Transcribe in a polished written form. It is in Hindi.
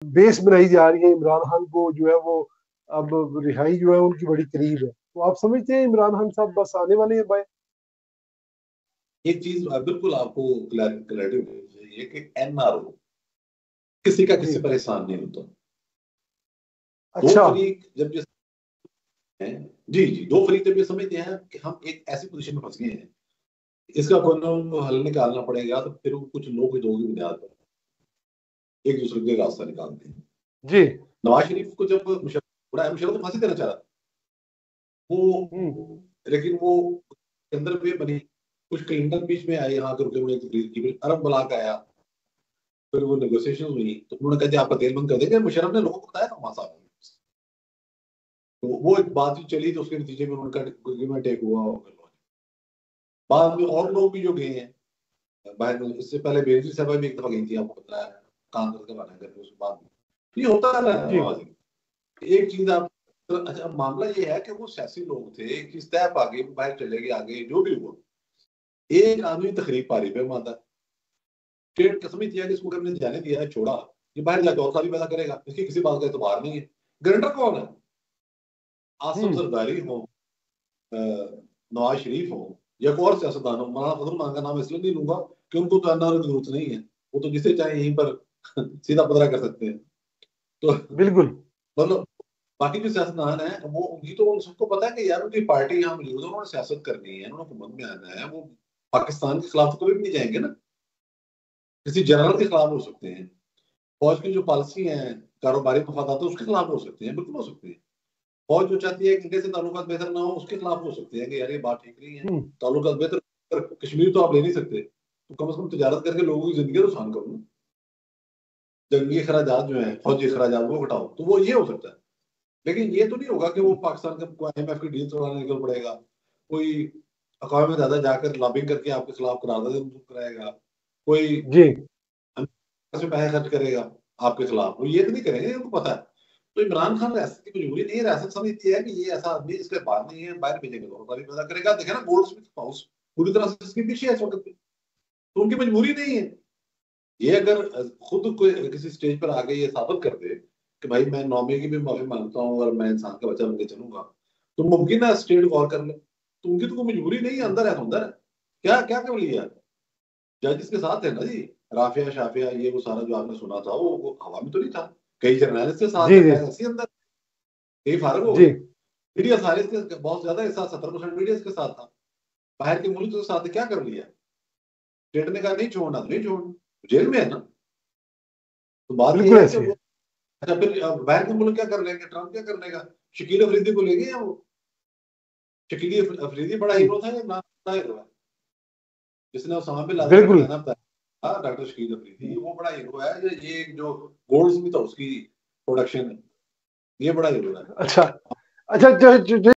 बेस बनाई जा रही है, इमरान खान को जो है वो अब रिहाई जो है उनकी बड़ी करीब है। तो आप समझते हैं इमरान खान साहब बस आने वाले हैं बाय? एक चीज बिल्कुल आपको क्लैरिटी होनी चाहिए कि एनआरओ किसी का जी। किसी पर एहसान नहीं होता। दो अच्छा। फरीक जब ये हैं, जी जी, दो फरीक जब ये समझते हैं कि हम एक ऐसी पोजीशन में फंस गए हैं, इसका कोई ना कोई हल निकालना पड़ेगा, तो फिर वो कुछ लोग दो की बुनियाद पर एक दूसरे के रास्ता निकालते हैं। जी। नवाज शरीफ को जब मुशर्रफ उड़ाया, मुशर्रफ तो फांसी देना चाह रहा था वो, लेकिन वो के अंदर भी बनी, कुछ क्लिंटन बीच में आई, यहाँ के रुके हुए की अरब बलाक आया, फिर वो नेगोशिएशन हुई, तो उन्होंने कहा आपका तेल बंद कर देंगे। मुशर्रफ ने लोगों को बताया था वहां साहब, तो वो एक बात जो चली, तो उसके नतीजे में उनका एग्रीमेंट एक हुआ। बाद में और लोग भी जो गए हैं बाहर में, इससे पहले बेनजीर साहब भी एक दफा गई थी, आपको पता है, कांग्रेस का बना करके, उसके बाद ये होता रहा जी। है। एक चीज आप, अच्छा अब मामला ये है कि वो सियासी लोग थे, किस तरह आगे बाहर चले गए, आगे जो भी हुआ, एक आदमी तकरीब पारी पे मानता है, स्टेट कसम दिया कि इसको हमने जाने दिया है, छोड़ा, ये बाहर जाकर और सारी पैदा करेगा, इसकी किसी बात का एतबार नहीं है। गारंटर कौन है? आसिफ हम्म। जरदारी हो, नवाज शरीफ हो, या कोई और सियासतदान हो। मौलाना फजल मान का नाम इसलिए नहीं लूंगा कि उनको तो एनआरओ की जरूरत नहीं है, वो तो जिसे चाहे यहीं पर सीधा पदरा कर सकते हैं। तो बिल्कुल। मतलब बाकी जो सियासतदान है वो, उनकी तो उन सबको पता है कि यार उनकी पार्टी यहाँ मौजूद है, उन्होंने सियासत करनी है, उन्होंने हुकूमत में आना है, वो पाकिस्तान के खिलाफ तो कभी भी नहीं जाएंगे ना, किसी जनरल के खिलाफ हो सकते हैं, फौज की जो पॉलिसी है, कारोबारी मफादात है, उसके खिलाफ हो सकते हैं, बिल्कुल हो सकते हैं। फौज जो चाहती है कि इंडिया से ताल्लुकात बेहतर ना हो, उसके खिलाफ हो सकते हैं कि यार ये बात ठीक नहीं है, हम्म। ताल्लुकात बेहतर, पर कश्मीर तो आप ले नहीं सकते, तो कम से कम तजारत करके लोगों की जिंदगी तो आसान करो ना, जंगी खराजात जो है, फौजी खराजात वो घटाओ, तो वो ये हो सकता है। लेकिन ये तो नहीं होगा कि वो पाकिस्तान का कोई IMF की डील तोड़ाने निकल पड़ेगा, कोई अक़वाम मुत्तहिदा जाकर लॉबिंग करके आपके खिलाफ करारदाद मंजूर कराएगा, कोई जी। से पैसे खर्च करेगा आपके खिलाफ, वो ये तो नहीं करेंगे, उनको पता है। तो इमरान खान रियासत की मजबूरी नहीं है, रियासत समझती है कि ये ऐसा आदमी इसके बाद नहीं है, बाहर भेजेंगे तो और पैदा करेगा। देखे ना गोल्ड स्मिथ हाउस पूरी तरह से इसके पीछे है इस वक्त पे, तो उनकी मजबूरी नहीं है। ये अगर खुद कोई किसी स्टेज पर आके ये साबित कर दे कि भाई मैं नौमे की भी माफी मांगता हूँ और मैं इंसान का बच्चा बनके चलूंगा, तो मुमकिन है स्टेट गौर कर ले। तो उनकी तो कोई मजबूरी नहीं है, अंदर है तो अंदर है। क्या क्या कर लिया, जज के साथ है ना जी, राफिया शाफिया ये वो सारा जो आपने सुना था, वो हवा में तो नहीं था, कई जर्नलिस्ट के साथ जी। है, जी। शायद ऐसे ही अंदर कई फारग हो जी। गए। मीडिया सारे इसके बहुत ज्यादा हिस्सा, 70% मीडिया इसके साथ था, बाहर के मुल्क के साथ क्या कर लिया, स्टेट ने कहा नहीं छोड़ना तो नहीं छोड़ना, जेल में है ना। तो बात बिल्कुल यह है कि ऐसे वो, है। अच्छा फिर बाहर के मुल्क क्या कर लेंगे, ट्रम्प क्या कर लेगा, शकील अफरीदी को लेंगे, या वो शकील अफरीदी बड़ा हम्म। हीरो था या ना, बड़ा हीरो है, जिसने उसामा बिन लादेन का बिल्कुल। ठिकाना बताया, डॉक्टर शकील अफरीदी, वो बड़ा हीरो है। ये जो गोल्ड स्मिथ था उसकी प्रोडक्शन है, ये बड़ा हीरो है। अच्छा। अच्छा,